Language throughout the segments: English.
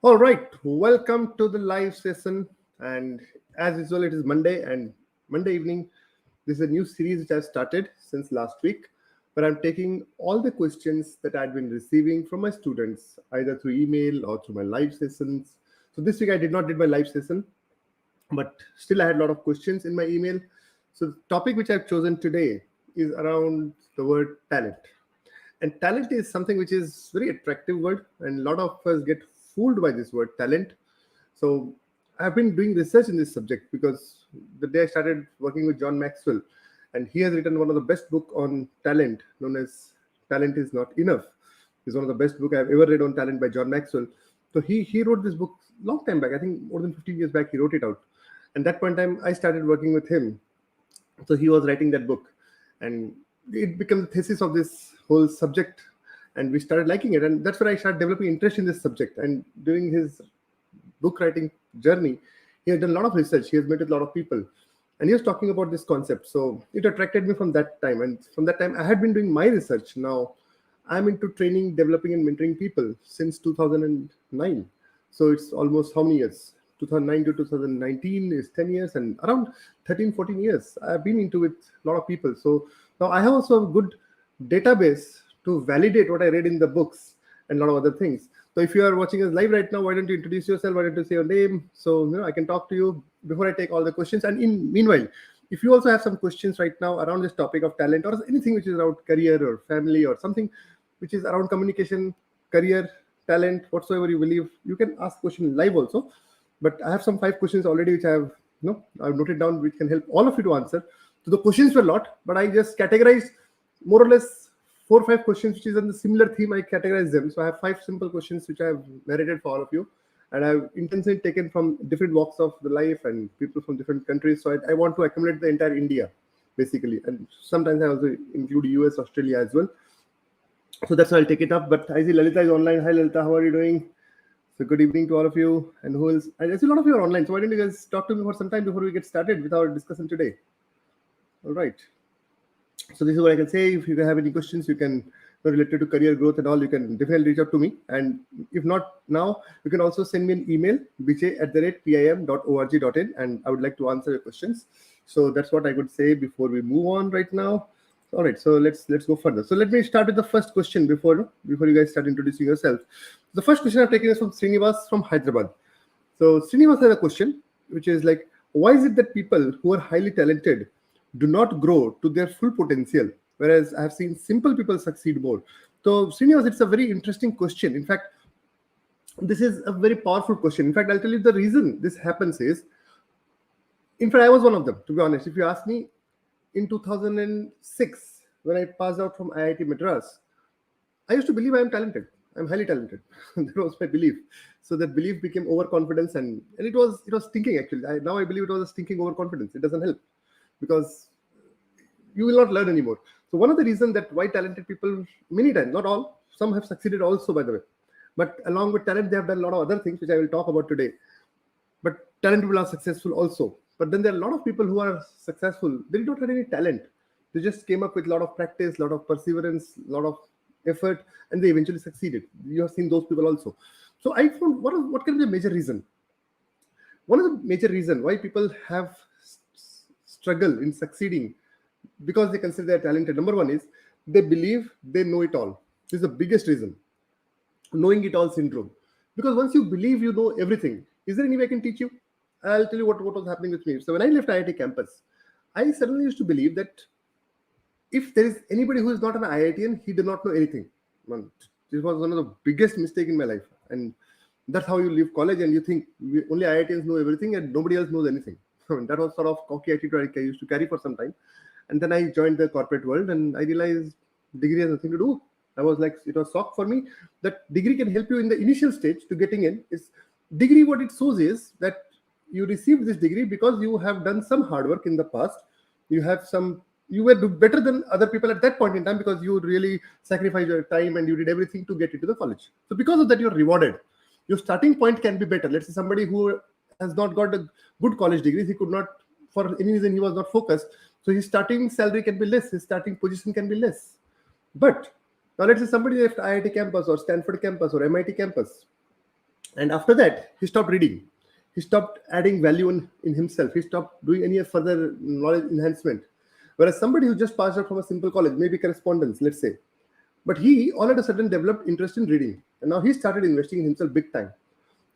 All right, welcome to the live session. And as usual, it is Monday and Monday evening. This is a new series which I've started since last week, where I'm taking all the questions that I'd been receiving from my students, either through email or through my live sessions. So this week I did not did my live session, but still I had a lot of questions in my email. So the topic which I've chosen today is around the word talent. And talent is something which is very attractive word, and a lot of us get fooled by this word talent. So I've been doing research in this subject because the day I started working with John Maxwell, and he has written one of the best book on talent, known as Talent is Not Enough. It's one of the best book I've ever read on talent by John Maxwell. So he wrote this book long time back. I think more than 15 years back he wrote it out. And that point in time I started working with him. So he was writing that book, and it became the thesis of this whole subject, and we started liking it, and that's where I started developing interest in this subject. And during his book writing journey, he has done a lot of research, he has met with a lot of people, and he was talking about this concept. So it attracted me from that time, and from that time I had been doing my research. Now I'm into training, developing, and mentoring people since 2009. So it's almost how many years? 2009 to 2019 is 10 years, and around 13, 14 years I've been into with a lot of people. So now I have also a good database to validate what I read in the books and a lot of other things. So if you are watching us live right now, why don't you introduce yourself? Why don't you say your name? So I can talk to you before I take all the questions. And in meanwhile, if you also have some questions right now around this topic of talent, or anything which is around career or family, or something which is around communication, career, talent, whatsoever you believe, you can ask question live also. But I have some 5 questions already which I've noted down, which can help all of you to answer. So the questions were a lot, but I just categorized more or less 4 or 5 questions which is on the similar theme. I categorized them. So I have 5 simple questions which I have narrated for all of you, and I've intentionally taken from different walks of the life and people from different countries. So I want to accumulate the entire India basically, and sometimes I also include US, Australia as well. So that's why I'll take it up. But I see Lalita is online. Hi Lalita, how are you doing? So good evening to all of you. And who else? I see a lot of you are online. So why don't you guys talk to me for some time before we get started with our discussion today? All right. So this is what I can say. If you have any questions, you can related to career growth and all, you can definitely reach out to me. And if not now, you can also send me an email, bj@pim.org.in, and I would like to answer your questions. So that's what I would say before we move on right now. All right, so let's go further. So let me start with the first question before you guys start introducing yourself. The first question I've taken is from Srinivas from Hyderabad. So Srinivas has a question which is like, why is it that people who are highly talented do not grow to their full potential, whereas I have seen simple people succeed more? So Srinivas, it's a very interesting question. In fact, this is a very powerful question. In fact, I'll tell you the reason this happens is, in fact, I was one of them, to be honest. If you ask me, in 2006, when I passed out from IIT Madras, I used to believe I am talented. I'm highly talented. That was my belief. So that belief became overconfidence, and it was stinking actually. Now I believe it was a stinking overconfidence. It doesn't help, because you will not learn anymore. So one of the reasons that why talented people, many times, not all, some have succeeded also, by the way. But along with talent, they have done a lot of other things, which I will talk about today. But talented people are successful also. But then there are a lot of people who are successful. They did not have any talent. They just came up with a lot of practice, a lot of perseverance, a lot of effort, and they eventually succeeded. You have seen those people also. So I found what can be a major reason. One of the major reasons why people have struggle in succeeding, because they consider they are talented. Number one is they believe they know it all. This is the biggest reason. Knowing it all syndrome. Because once you believe you know everything, is there any way I can teach you? I'll tell you what was happening with me. So when I left IIT campus, I suddenly used to believe that if there is anybody who is not an IITian, he did not know anything. Man, this was one of the biggest mistake in my life. And that's how you leave college and you think only IITians know everything and nobody else knows anything. That was sort of cocky attitude I used to carry for some time. And then I joined the corporate world and I realized degree has nothing to do. I was like, it was shock for me that degree can help you in the initial stage to getting in. Is degree, what it shows is that you received this degree because you have done some hard work in the past. You were better than other people at that point in time because you really sacrificed your time and you did everything to get into the college. So because of that, you're rewarded. Your starting point can be better. Let's say somebody who has not got a good college degree, he could not, for any reason, he was not focused. So his starting salary can be less, his starting position can be less. But now let's say somebody left IIT campus or Stanford campus or MIT campus. And after that, he stopped reading. He stopped adding value in himself. He stopped doing any further knowledge enhancement. Whereas somebody who just passed out from a simple college, maybe correspondence, let's say, but he all of a sudden developed interest in reading. And now he started investing in himself big time.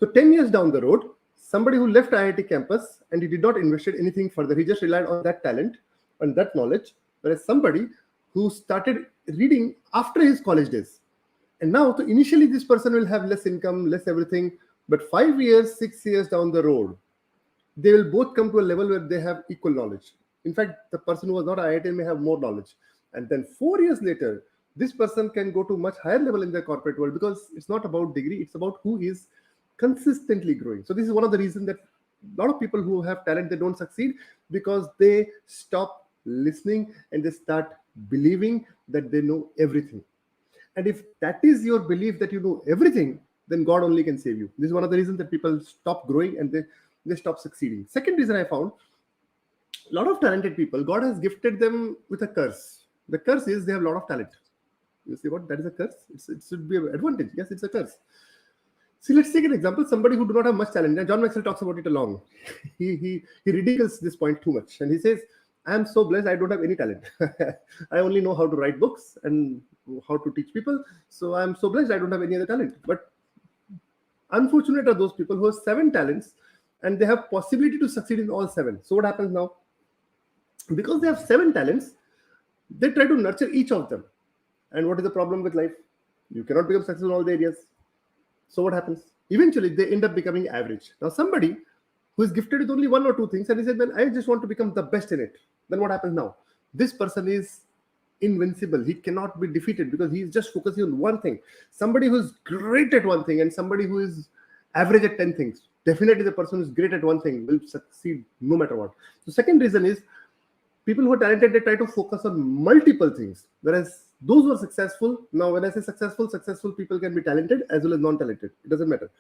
So 10 years down the road, somebody who left IIT campus and he did not invest anything further, he just relied on that talent and that knowledge. Whereas somebody who started reading after his college days. And now, so initially, this person will have less income, less everything. But 5 years, 6 years down the road, they will both come to a level where they have equal knowledge. In fact, the person who was not IIT may have more knowledge. And then 4 years later, this person can go to much higher level in the corporate world, because it's not about degree, it's about who is consistently growing. So this is one of the reasons that a lot of people who have talent, they don't succeed, because they stop listening and they start believing that they know everything. And if that is your belief that you know everything, then God only can save you. This is one of the reasons that people stop growing and they stop succeeding. Second reason I found, a lot of talented people, God has gifted them with a curse. The curse is they have a lot of talent. You see what? That is a curse. It should be an advantage. Yes, it's a curse. See, let's take an example. Somebody who do not have much talent. And John Maxwell talks about it along. He ridicules this point too much. And he says, I am so blessed, I don't have any talent. I only know how to write books and how to teach people. So I'm so blessed, I don't have any other talent. But unfortunate are those people who have 7 talents and they have possibility to succeed in all 7. So what happens now? Because they have 7 talents, they try to nurture each of them. And what is the problem with life? You cannot become successful in all the areas. So what happens? Eventually, they end up becoming average. Now, somebody who is gifted with only 1 or 2 things and he said, well, I just want to become the best in it. Then what happens now? This person is invincible. He cannot be defeated because he is just focusing on one thing. Somebody who is great at one thing and somebody who is average at 10 things. Definitely the person who is great at one thing will succeed no matter what. The second reason is people who are talented, they try to focus on multiple things. Whereas those who are successful, now when I say successful people can be talented as well as non-talented. It doesn't matter.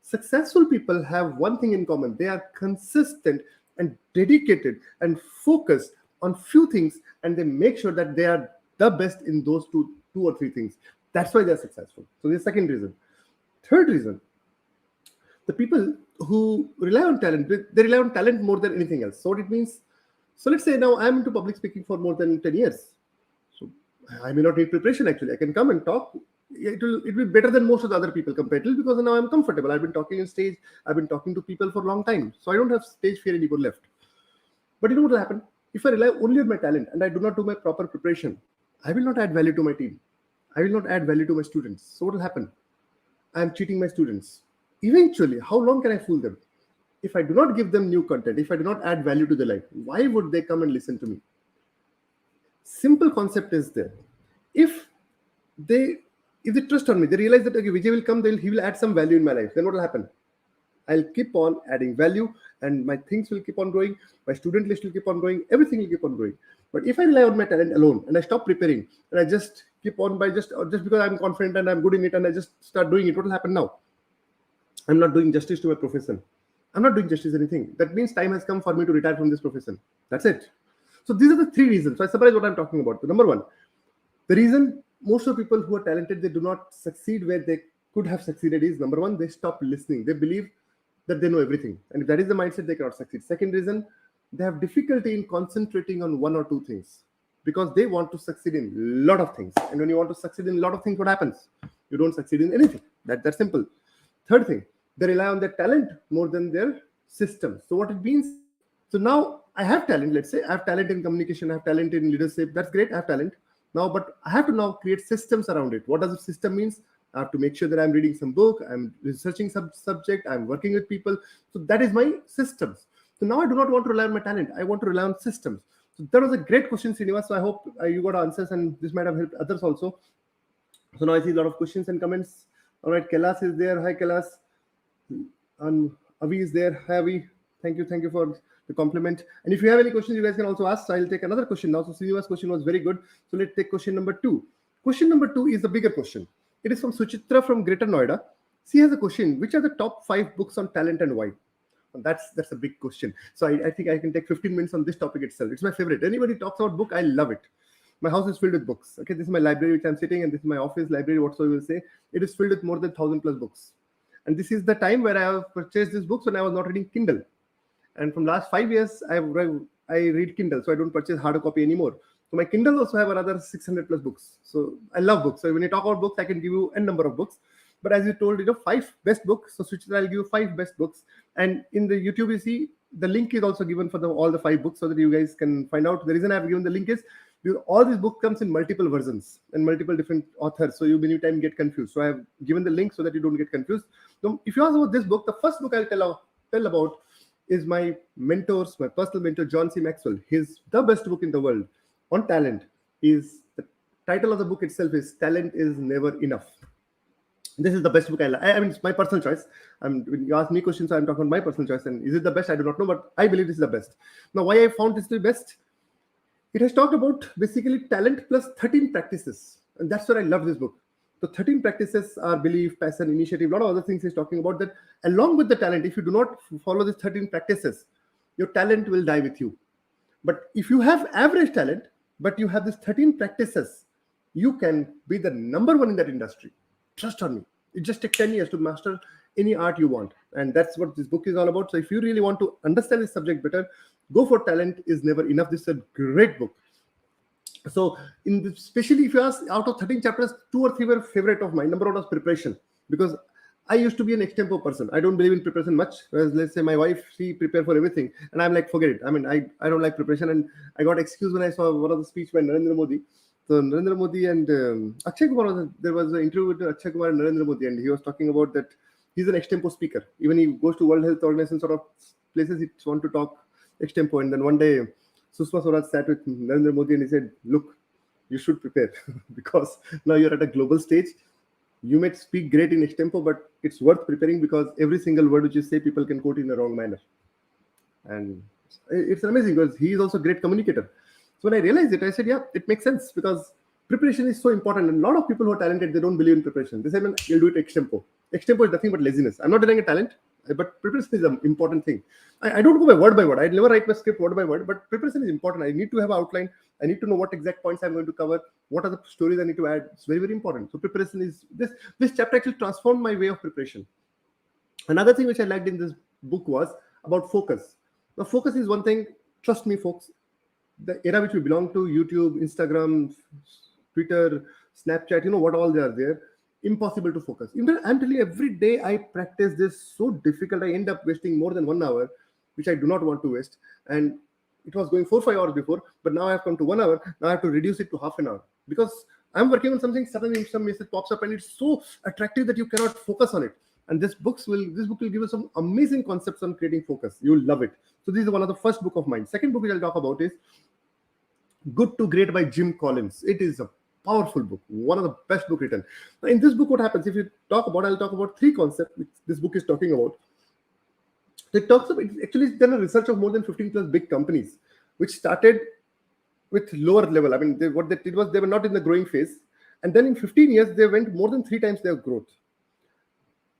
Successful people have one thing in common. They are consistent and dedicated and focused on few things, and they make sure that they are the best in those two or 3 things. That's why they're successful. So the second reason. Third reason, the people who rely on talent, they rely on talent more than anything else. So what it means, so let's say now I'm into public speaking for more than 10 years. So I may not need preparation actually. I can come and talk. It will be better than most of the other people comparatively, because now I'm comfortable. I've been talking on stage. I've been talking to people for a long time. So I don't have stage fear anymore left. But you know what will happen? If I rely only on my talent and I do not do my proper preparation, I will not add value to my team. I will not add value to my students. So what will happen? I'm cheating my students. Eventually, how long can I fool them? If I do not give them new content, if I do not add value to their life, why would they come and listen to me? Simple concept is there. If they trust on me, they realize that okay, Vijay will come, he will add some value in my life. Then what will happen? I'll keep on adding value and my things will keep on growing. My student list will keep on growing. Everything will keep on growing. But if I rely on my talent alone and I stop preparing and I just keep on by just because I'm confident and I'm good in it and I just start doing it, what will happen now? I'm not doing justice to my profession. I'm not doing justice to anything. That means time has come for me to retire from this profession. That's it. So these are the 3 reasons. So I summarize what I'm talking about. The number 1, the reason most of the people who are talented, they do not succeed where they could have succeeded is, number 1, they stop listening. They believe that they know everything. And if that is the mindset, they cannot succeed. Second reason, they have difficulty in concentrating on 1 or 2 things because they want to succeed in a lot of things. And when you want to succeed in a lot of things, what happens? You don't succeed in anything. That's simple. Third thing, they rely on their talent more than their system. So what it means, so now I have talent, let's say I have talent in communication, I have talent in leadership. That's great, I have talent. Now, but I have to now create systems around it. What does a system means? I have to make sure that I'm reading some book, I'm researching some subject, I'm working with people. So that is my systems. So now I do not want to rely on my talent. I want to rely on systems. So that was a great question, Srinivas. So I hope you got answers and this might have helped others also. So now I see a lot of questions and comments. All right, Kailas is there. Hi, Kailas. And Avi is there. Hi, Avi. Thank you for the compliment. And if you have any questions, you guys can also ask. So I'll take another question now. So Srinivas' question was very good. So let's take question number 2. Question number 2 is the bigger question. It is from Suchitra from Greater Noida. She has a question. Which are the top 5 books on talent and why? And that's a big question. So I think I can take 15 minutes on this topic itself. It's my favorite. Anybody talks about book, I love it. My house is filled with books. Okay, this is my library which I'm sitting, and this is my office library, whatsoever you will say. It is filled with more than 1,000+ books. And this is the time where I have purchased these books when I was not reading Kindle. And from last 5 years, I read Kindle, so I don't purchase hard copy anymore. So my Kindle also have another 600 plus books. So I love books. So when you talk about books, I can give you n number of books. But as you told, five best books. So Suchitra, I'll give you five best books. And in the YouTube, you see the link is also given for all the five books so that you guys can find out. The reason I've given the link is all these books comes in multiple versions and multiple different authors. So you many time get confused. So I have given the link so that you don't get confused. So if you ask about this book, the first book I'll tell about is my personal mentor, John C. Maxwell. He's the best book in the world on talent. Is the title of the book itself is Talent is Never Enough. This is the best book I mean, it's my personal choice. When you ask me questions, I'm talking about my personal choice. And is it the best? I do not know, but I believe this is the best. Now, why I found this to be best? It has talked about basically talent plus 13 practices. And that's where I love this book. The 13 practices are belief, passion, initiative, a lot of other things he's talking about that along with the talent, if you do not follow these 13 practices, your talent will die with you. But if you have average talent, but you have these 13 practices, you can be the number one in that industry. Trust on me. It just takes 10 years to master any art you want. And that's what this book is all about. So if you really want to understand this subject better, go for Talent is Never Enough. This is a great book. So especially if you ask, out of 13 chapters, 2 or 3 were favorite of mine. Number one was preparation, because I used to be an extempo person. I don't believe in preparation much. Whereas let's say my wife, she prepare for everything. And I'm like, forget it. I mean, I don't like preparation. And I got excused when I saw one of the speech by Narendra Modi. So Narendra Modi and Akshay Kumar, there was an interview with Akshay Kumar and Narendra Modi, and he was talking about that he's an extempo speaker. Even he goes to World Health Organization sort of places, he wants to talk extempo. And then one day, Sushma Swaraj sat with Narendra Modi and he said, look, you should prepare because now you're at a global stage. You may speak great in extempo, but it's worth preparing because every single word which you say, people can quote in the wrong manner. And it's amazing because he is also a great communicator. So when I realized it, I said, yeah, it makes sense because preparation is so important. And a lot of people who are talented, they don't believe in preparation. They say, man, you'll do it extempo. Extempo is nothing but laziness. I'm not denying a talent, but preparation is an important thing. I don't go by word. I never write my script word by word, but preparation is important. I need to have an outline. I need to know what exact points I'm going to cover. What are the stories I need to add? It's very, very important. So preparation is this chapter actually transformed my way of preparation. Another thing which I liked in this book was about focus. Now, focus is one thing. Trust me, folks. The era which we belong to, YouTube, Instagram, Twitter, Snapchat, what all they are there, impossible to focus. I'm telling you, every day I practice this, so difficult. I end up wasting more than 1 hour, which I do not want to waste. And it was going 4-5 hours before, but now I have come to 1 hour. Now I have to reduce it to half an hour because I'm working on something. Suddenly some message pops up and it's so attractive that you cannot focus on it. And this book will give you some amazing concepts on creating focus. You'll love it. So this is one of the first book of mine. Second book which I'll talk about is Good to Great by Jim Collins. It is a powerful book, one of the best book written. Now, in this book, what happens? I'll talk about 3 concepts which this book is talking about. It actually done a research of more than 15 plus big companies, which started with lower level. I mean, they were not in the growing phase, and then in 15 years they went more than 3 times their growth.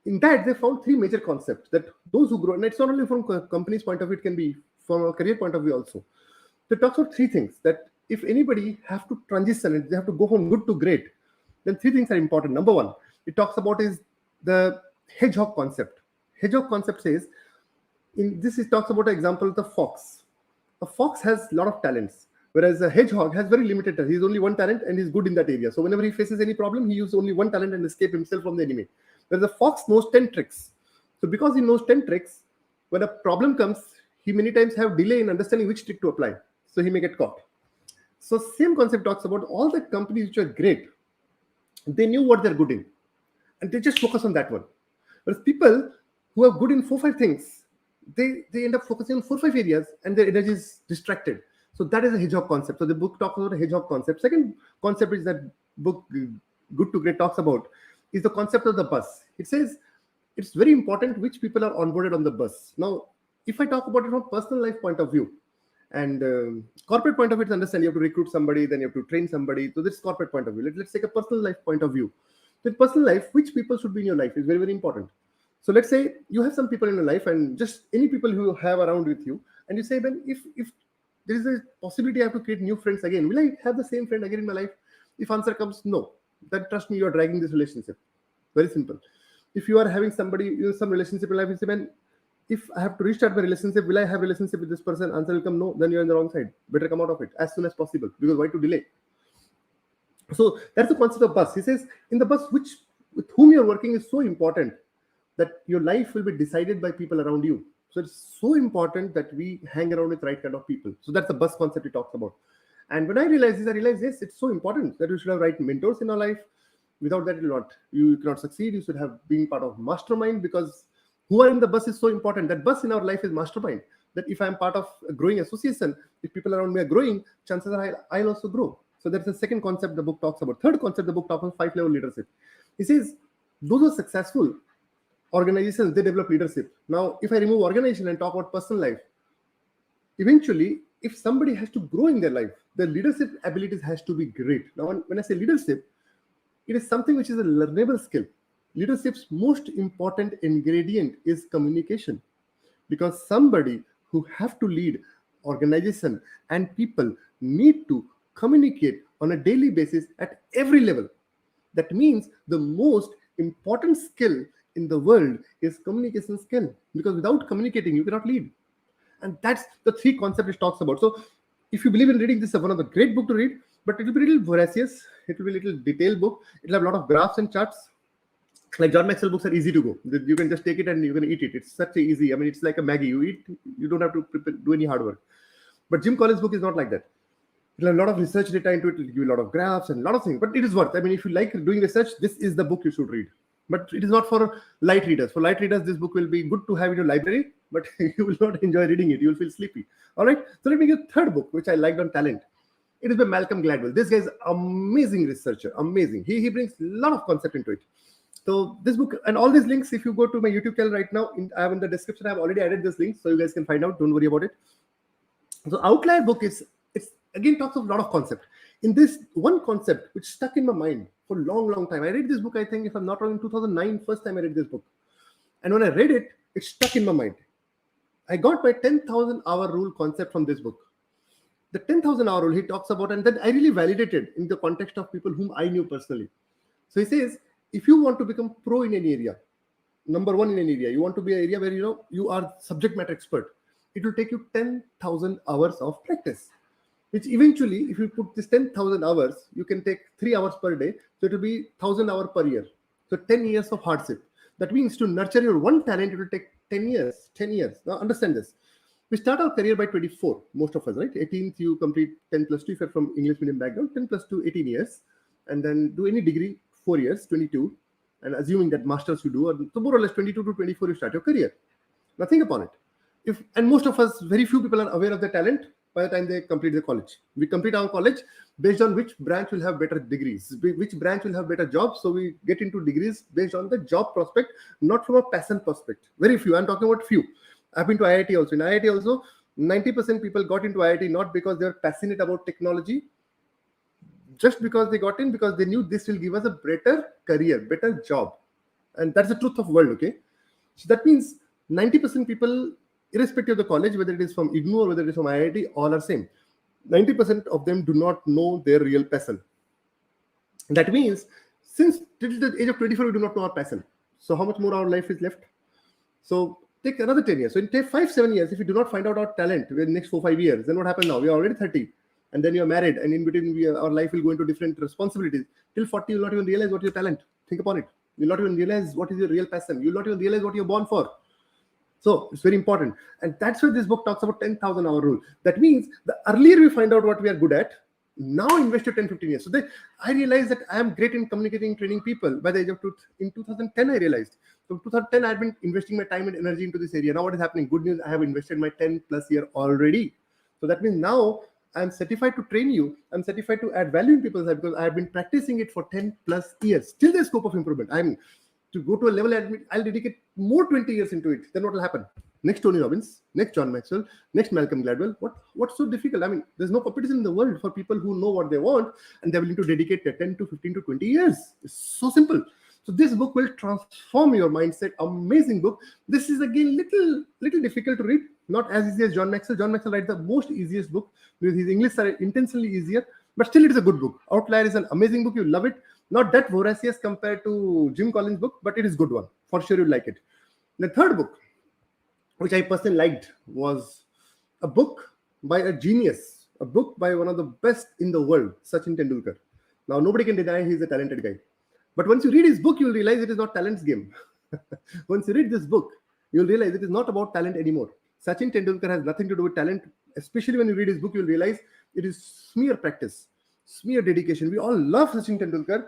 In that, they found 3 major concepts that those who grow, and it's not only from a company's point of view, it can be from a career point of view also. They talk about 3 things that if anybody have to transition and they have to go from good to great, then 3 things are important. Number 1, it talks about is the Hedgehog Concept. Hedgehog Concept says, it talks about an example of the fox. A fox has a lot of talents, whereas a hedgehog has very limited talent. He's only one talent and he's good in that area. So whenever he faces any problem, he uses only one talent and escape himself from the enemy. Whereas the fox knows 10 tricks. So because he knows 10 tricks, when a problem comes, he many times have delay in understanding which trick to apply. So he may get caught. So same concept talks about all the companies which are great. They knew what they're good in, and they just focus on that one. Whereas people who are good in 4-5 things, they end up focusing on 4-5 areas, and their energy is distracted. So that is a hedgehog concept. So the book talks about a hedgehog concept. Second concept is that book Good to Great talks about is the concept of the bus. It says it's very important which people are onboarded on the bus. Now, if I talk about it from personal life point of view, and corporate point of view, understand you have to recruit somebody, then you have to train somebody. So this is corporate point of view. Let's take a personal life point of view. So in personal life, which people should be in your life is very, very important. So let's say you have some people in your life and just any people who you have around with you, and you say, then if there is a possibility I have to create new friends again, will I have the same friend again in my life? If answer comes no, then trust me, you're dragging this relationship. Very simple. If you are having somebody, some relationship in life, you say, man, if I have to restart my relationship, will I have relationship with this person? Answer will come no. Then you're on the wrong side. Better come out of it as soon as possible, because why to delay? So that's the concept of bus. He says in the bus, with whom you're working is so important that your life will be decided by people around you. So it's so important that we hang around with right kind of people. So that's the bus concept he talks about. And when I realized this, I realized, yes, it's so important that we should have right mentors in our life. Without that, you cannot succeed. You should have been part of mastermind, because who are in the bus is so important. That bus in our life is mastermind. That if I'm part of a growing association, if people around me are growing, chances are I'll also grow. So that's the second concept the book talks about. Third concept the book talks about 5-level leadership. He says those who are successful organizations, they develop leadership. Now, if I remove organization and talk about personal life, eventually, if somebody has to grow in their life, their leadership abilities has to be great. Now, when I say leadership, it is something which is a learnable skill. Leadership's most important ingredient is communication, because somebody who have to lead organization and people need to communicate on a daily basis at every level. That means the most important skill in the world is communication skill, because without communicating, you cannot lead. And that's the three concepts it talks about. So if you believe in reading, this is one of the great book to read, but it will be a little voracious. It will be a little detailed book. It will have a lot of graphs and charts. Like John Maxwell books are easy to go. You can just take it and you can eat it. It's such a easy. I mean, it's like a Maggie. You eat, you don't have to do any hard work. But Jim Collins' book is not like that. It'll have a lot of research data into it. It'll give you a lot of graphs and a lot of things. But it is worth. I mean, if you like doing research, this is the book you should read. But it is not for light readers. For light readers, this book will be good to have in your library, but you will not enjoy reading it. You will feel sleepy. All right. So let me give a third book, which I liked on talent. It is by Malcolm Gladwell. This guy is amazing researcher. Amazing. He brings a lot of concept into it. So this book and all these links, if you go to my YouTube channel right now, I have in the description, I have already added this link, so you guys can find out. Don't worry about it. So Outlier book it's again talks of a lot of concept. In this one concept, which stuck in my mind for a long time. I read this book, I think, if I'm not wrong, in 2009, first time I read this book. And when I read it, it stuck in my mind. I got my 10,000 hour rule concept from this book. The 10,000 hour rule he talks about, and then I really validated in the context of people whom I knew personally. So he says, if you want to become pro in any area, number one in an area, you want to be an area where you are subject matter expert, it will take you 10,000 hours of practice. Which eventually, if you put this 10,000 hours, you can take 3 hours per day. So it will be 1,000 hours per year. So 10 years of hardship. That means to nurture your one talent, it will take 10 years. 10 years. Now understand this. We start our career by 24, most of us, right? 18th, you complete 10 plus 2 if you're from English medium background, 10 plus 2, 18 years. And then do any degree, 4 years, 22. And assuming that masters you do, so more or less 22 to 24, you start your career. Now think upon it. And most of us, very few people are aware of their talent by the time they complete the college. We complete our college based on which branch will have better degrees, which branch will have better jobs. So we get into degrees based on the job prospect, not from a passion prospect. Very few. I'm talking about few. I've been to IIT also. In IIT also, 90% people got into IIT not because they were passionate about technology, just because they got in because they knew this will give us a better career, better job. And that's the truth of world, okay? So that means 90% people, irrespective of the college, whether it is from IGNOU or whether it is from IIT, all are same. 90% of them do not know their real passion. That means since till the age of 24, we do not know our passion. So how much more our life is left? So take another 10 years. So in take 5-7 years, if you do not find out our talent in the next 4-5 years, then what happens now? We are already 30. And then you're married, and in between our life will go into different responsibilities. Till 40, you'll not even realize what your talent. Think upon it. You'll not even realize what is your real passion. You'll not even realize what you're born for. So it's very important. And that's why this book talks about 10,000 hour rule. That means the earlier we find out what we are good at, now invest your 10-15 years. So I realized that I am great in communicating, training people. By the age of in 2010, I realized. So 2010, I had been investing my time and energy into this area. Now what is happening? Good news, I have invested my 10 plus year already. So that means now I'm certified to train you. I'm certified to add value in people's life because I have been practicing it for 10 plus years. Still there's scope of improvement. To go to a level, I'll dedicate more 20 years into it. Then what will happen? Next Tony Robbins, next John Maxwell, next Malcolm Gladwell. What's so difficult? I mean, there's no competition in the world for people who know what they want and they're willing to dedicate their 10 to 15 to 20 years. It's so simple. So this book will transform your mindset. Amazing book. This is again little difficult to read. Not as easy as John Maxwell. John Maxwell writes the most easiest book because his English are intentionally easier, but still it is a good book. Outlier is an amazing book. You love it. Not that voracious compared to Jim Collins' book, but it is good one. For sure you'll like it. The third book, which I personally liked, was a book by a genius, a book by one of the best in the world, Sachin Tendulkar. Now, nobody can deny he's a talented guy. But once you read his book, you'll realize it is not talent's game. Once you read this book, you'll realize it is not about talent anymore. Sachin Tendulkar has nothing to do with talent. Especially when you read his book, you'll realize it is smear practice, smear dedication. We all love Sachin Tendulkar,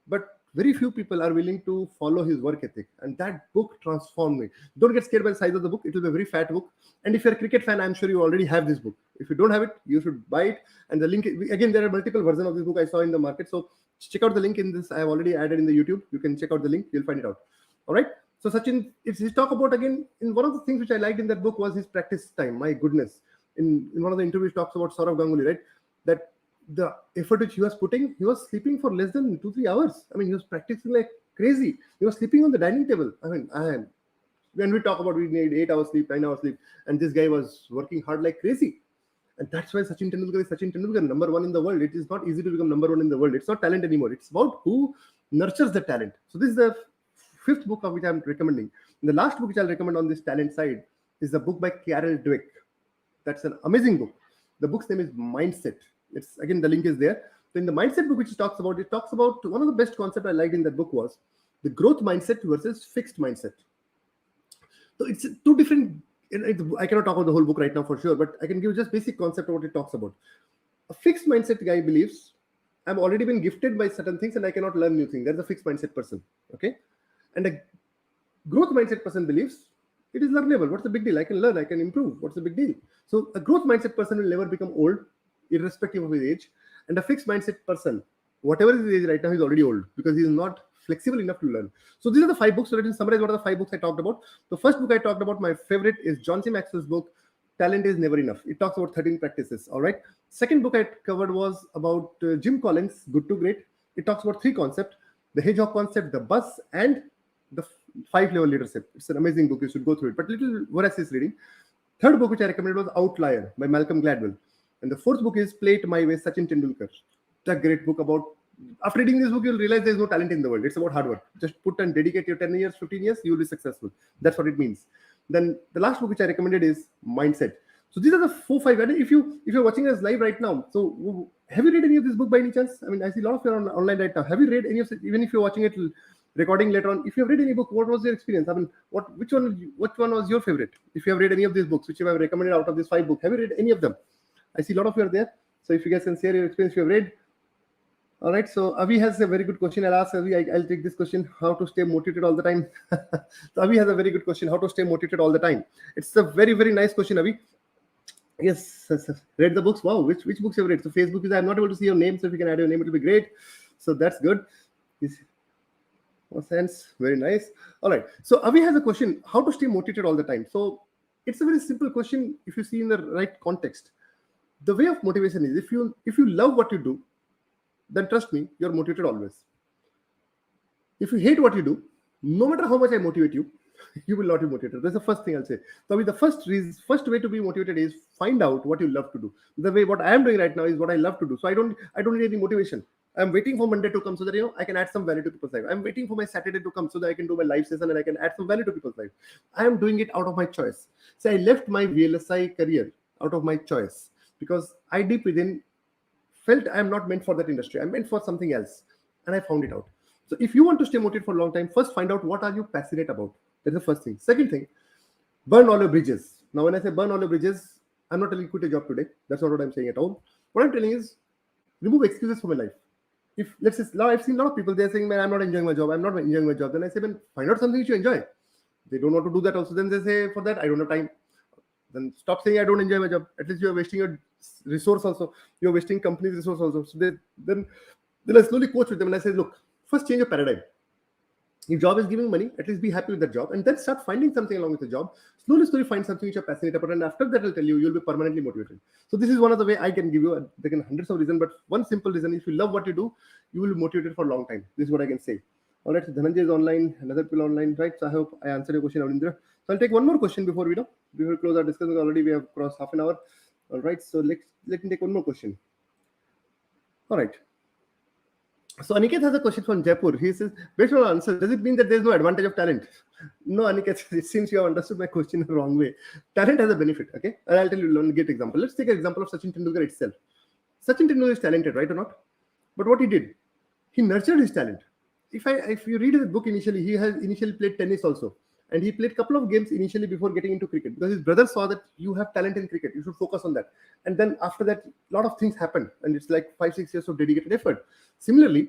but very few people are willing to follow his work ethic. And that book transformed me. Don't get scared by the size of the book. It will be a very fat book. And if you're a cricket fan, I'm sure you already have this book. If you don't have it, you should buy it. And the link, again, there are multiple versions of this book I saw in the market. So check out the link in this. I have already added in the YouTube. You can check out the link. You'll find it out. All right. So Sachin, it's his talk about, again, in one of the things which I liked in that book was his practice time. My goodness. In one of the interviews, talks about Saurav Ganguly, right? That the effort which he was putting, he was sleeping for less than 2-3 hours. I mean, he was practicing like crazy. He was sleeping on the dining table. I mean, when we talk about we need 8 hours sleep, 9 hours sleep, and this guy was working hard like crazy. And that's why Sachin Tendulkar is Sachin Tendulkar, number one in the world. It is not easy to become number one in the world. It's not talent anymore. It's about who nurtures the talent. So this is the fifth book of which I'm recommending. And the last book which I'll recommend on this talent side is the book by Carol Dweck. That's an amazing book. The book's name is Mindset. It's, again, the link is there. So in the mindset book, which it talks about one of the best concepts I liked in that book was the growth mindset versus fixed mindset. So it's two different. I cannot talk about the whole book right now for sure, but I can give just basic concept of what it talks about. A fixed mindset guy believes I've already been gifted by certain things and I cannot learn new things. That's a fixed mindset person. Okay, and a growth mindset person believes it is learnable. What's the big deal? I can learn. I can improve. What's the big deal? So a growth mindset person will never become old, irrespective of his age. And a fixed mindset person, whatever his age right now, he's already old because he's not flexible enough to learn. So these are the 5 books. So let me summarize what are the 5 books I talked about. The first book I talked about, my favorite, is John C. Maxwell's book, Talent is Never Enough. It talks about 13 practices. All right. Second book I covered was about Jim Collins, Good to Great. It talks about 3 concepts: the Hedgehog Concept, the buzz, and the 5-level leadership. It's an amazing book. You should go through it. But little voracious reading. Third book which I recommended was Outlier by Malcolm Gladwell. And the fourth book is Play It My Way, Sachin Tendulkar. It's a great book about, after reading this book, you'll realize there's no talent in the world. It's about hard work. Just put and dedicate your 10 years, 15 years, you'll be successful. That's what it means. Then the last book which I recommended is Mindset. So these are the 4-5. If you're watching us live right now, so have you read any of this book by any chance? I mean, I see a lot of you online right now. Have you read any of it? Even if you're watching it recording later on, if you have read any book, what was your experience? I mean, which one was your favorite? If you have read any of these books, which you have recommended out of these 5 books, have you read any of them? I see a lot of you are there. So if you guys can share your experience, you have read. All right. So Avi has a very good question. I'll ask Avi. I'll take this question: how to stay motivated all the time? So Avi has a very good question: how to stay motivated all the time? It's a very, very nice question, Avi. Yes. Read the books. Wow. Which books you have read? So Facebook is. I'm not able to see your name, so if you can add your name, it'll be great. So that's good. Sense. Very nice. All right. So Avi has a question: how to stay motivated all the time? So it's a very simple question if you see in the right context. The way of motivation is if you love what you do, then trust me, you're motivated always. If you hate what you do, no matter how much I motivate you, you will not be motivated. That's the first thing I'll say. So the first way to be motivated is find out what you love to do. The way what I am doing right now is what I love to do. So I don't need any motivation. I'm waiting for Monday to come so that I can add some value to people's life. I'm waiting for my Saturday to come so that I can do my live session and I can add some value to people's life. I am doing it out of my choice. So I left my VLSI career out of my choice because I deep within felt I am not meant for that industry. I'm meant for something else. And I found it out. So if you want to stay motivated for a long time, first find out what are you passionate about. That's the first thing. Second thing, burn all your bridges. Now, when I say burn all your bridges, I'm not telling you quit a job today. That's not what I'm saying at all. What I'm telling is remove excuses from my life. If let's say, now I've seen a lot of people, they're saying, man, I'm not enjoying my job. I'm not enjoying my job. Then I say, man, find out something which you enjoy. They don't want to do that also. Then they say, for that, I don't have time. Then stop saying I don't enjoy my job. At least you're wasting your resource also. You're wasting company's resource also. So then I slowly coach with them and I say, look, first change your paradigm. If job is giving money, at least be happy with that job and then start finding something along with the job. Slowly find something which you're passionate about, and after that I'll tell you, you'll be permanently motivated. So this is one of the way I can give you. There can hundreds of reasons, but one simple reason: if you love what you do, you will be motivated for a long time. This is what I can say. All right, so Dhananjay is online, another people online, right? So I hope I answered your question, Avindra. So I'll take one more question before we close our discussion. Already we have crossed half an hour. All right, so let me take one more question. All right. So Aniket has a question from Jaipur. He says, based on your answer, does it mean that there is no advantage of talent? No, Aniket, it seems you have understood my question in the wrong way. Talent has a benefit, okay? And I'll tell you one great example. Let's take an example of Sachin Tendulkar itself. Sachin Tendulkar is talented, right or not? But what he did, he nurtured his talent. If you read his book initially, he has initially played tennis also, and he played couple of games initially before getting into cricket because his brother saw that you have talent in cricket, you should focus on that. And then after that, a lot of things happened, and it's like 5-6 years of dedicated effort. Similarly,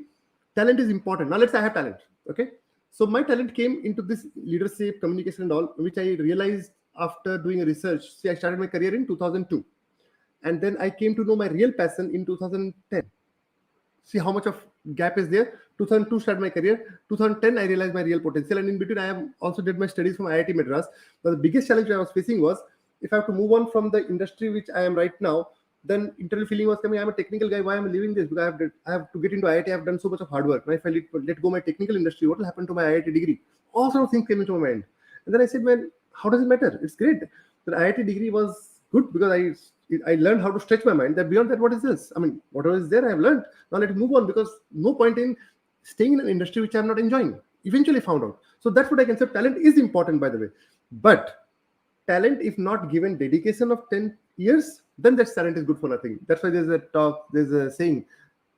talent is important. Now let's say I have talent, okay? So my talent came into this leadership, communication, and all, which I realized after doing a research. See, I started my career in 2002, and then I came to know my real passion in 2010. See how much of gap is there. 2002 started my career. 2010 I realized my real potential, and in between I have also did my studies from IIT Madras. But the biggest challenge I was facing was if I have to move on from the industry which I am right now, then internal feeling was coming. I'm a technical guy. Why am I leaving this? Because I have to get into IIT. I've done so much of hard work. Now if I let go my technical industry, what will happen to my IIT degree? All sort of things came into my mind. And then I said, man, how does it matter? It's great. The IIT degree was good because I learned how to stretch my mind. That beyond that, what is this? I mean, whatever is there, I have learned. Now let me move on, because no point in staying in an industry which I'm not enjoying. Eventually found out. So that's what I can say. Talent is important, by the way. But talent, if not given dedication of 10 years, then that talent is good for nothing. That's why there's a saying,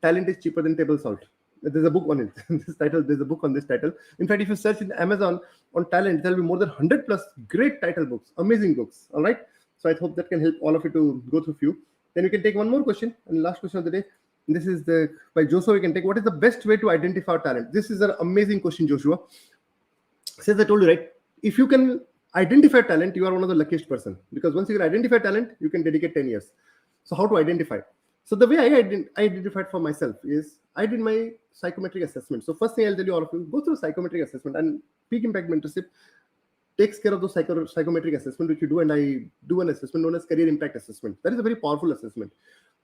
talent is cheaper than table salt. There's a book on it. There's a book on this title. In fact, if you search in Amazon on talent, there'll be more than 100 plus great title books, amazing books. All right. So I hope that can help all of you to go through few. Then we can take one more question, and last question of the day. This is by Joshua. We can take, what is the best way to identify our talent? This is an amazing question, Joshua. Since I told you, right, if you can identify talent, you are one of the luckiest person, because once you can identify talent, you can dedicate 10 years. So how to identify? So the way I identified for myself is I did my psychometric assessment. So first thing I'll tell you, all of you, go through psychometric assessment, and Peak Impact Mentorship takes care of those psychometric assessment which you do, and I do an assessment known as career impact assessment. That is a very powerful assessment.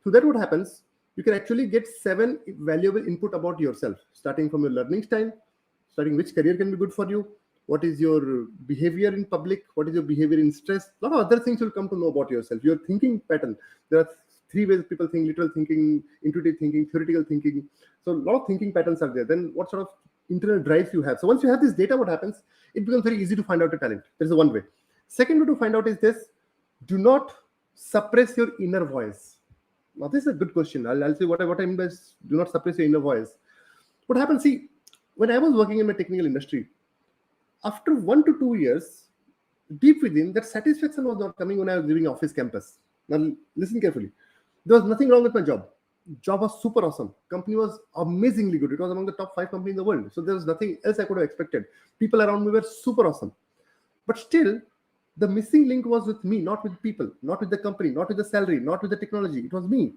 So that what happens, you can actually get 7 valuable input about yourself, starting from your learning style, starting which career can be good for you, what is your behavior in public, what is your behavior in stress. A lot of other things you'll come to know about yourself, your thinking pattern. There are 3 ways people think: literal thinking, intuitive thinking, theoretical thinking. So a lot of thinking patterns are there. Then what sort of internal drives you have. So once you have this data, what happens? It becomes very easy to find out your talent. That is the one way. Second way to find out is this: do not suppress your inner voice. Now this is a good question. I'll say what I mean by do not suppress your inner voice. What happens? See, when I was working in my technical industry, after 1 to 2 years, deep within, that satisfaction was not coming when I was leaving office campus. Now listen carefully. There was nothing wrong with my job. Job was super awesome. Company was amazingly good. It was among the top 5 companies in the world. So there was nothing else I could have expected. People around me were super awesome. But still, the missing link was with me, not with people, not with the company, not with the salary, not with the technology. It was me.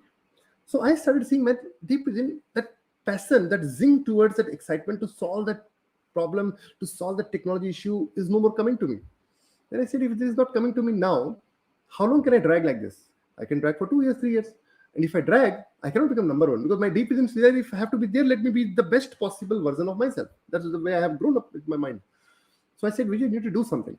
So I started seeing that deep within, that passion, that zing towards that excitement to solve that problem, to solve the technology issue is no more coming to me. Then I said, if this is not coming to me now, how long can I drag like this? I can drag for 2 years, 3 years. And if I drag, I cannot become number one, because my deep within is there. If I have to be there, let me be the best possible version of myself. That's the way I have grown up with my mind. So I said, Vijay, you need to do something.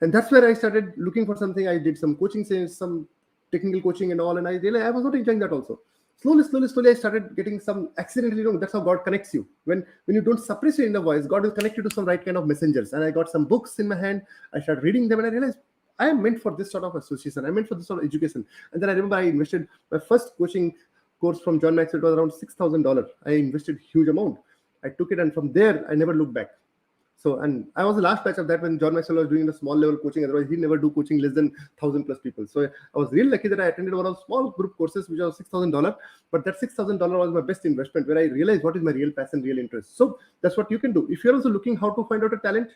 And that's where I started looking for something. I did some coaching, some technical coaching and all. And I realized I was not enjoying that also. Slowly, I started getting some accidentally wrong. That's how God connects you. When you don't suppress your inner voice, God will connect you to some right kind of messengers. And I got some books in my hand. I started reading them, and I realized I am meant for this sort of association. I'm meant for this sort of education. And then I remember I invested my first coaching course from John Maxwell. It was around $6,000. I invested huge amount. I took it, and from there I never looked back. So, and I was the last batch of that when John Maxwell was doing the small level coaching. Otherwise, he never do coaching less than 1,000 plus people. So I was really lucky that I attended one of small group courses, which was $6,000. But that $6,000 was my best investment, where I realized what is my real passion, real interest. So that's what you can do. If you're also looking how to find out a talent,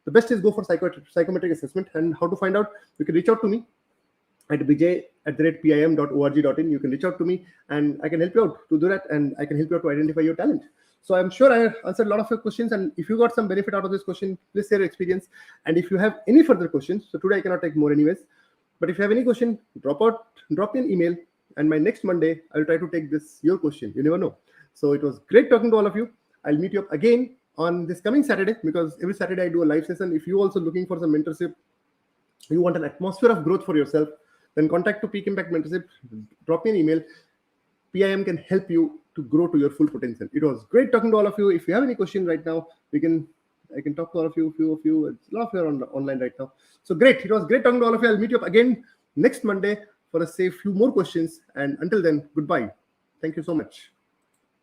the best is go for psychometric assessment. And how to find out, you can reach out to me at bijay@pim.org.in. You can reach out to me, and I can help you out to do that, and I can help you out to identify your talent. So I'm sure I answered a lot of your questions, and if you got some benefit out of this question, please share your experience. And if you have any further questions, so today I cannot take more anyways, but if you have any question, drop me an email, and my next Monday I'll try to take your question. You never know. So it was great talking to all of you. I'll meet you up again on this coming Saturday, because every Saturday I do a live session. If you also looking for some mentorship, you want an atmosphere of growth for yourself, then contact to Peak Impact Mentorship, drop me an email. PIM can help you to grow to your full potential. It was great talking to all of you. If you have any question right now, I can talk to all of you, few of you. It's a lot of you are online right now. So great. It was great talking to all of you. I'll meet you up again next Monday for a few more questions. And until then, goodbye. Thank you so much.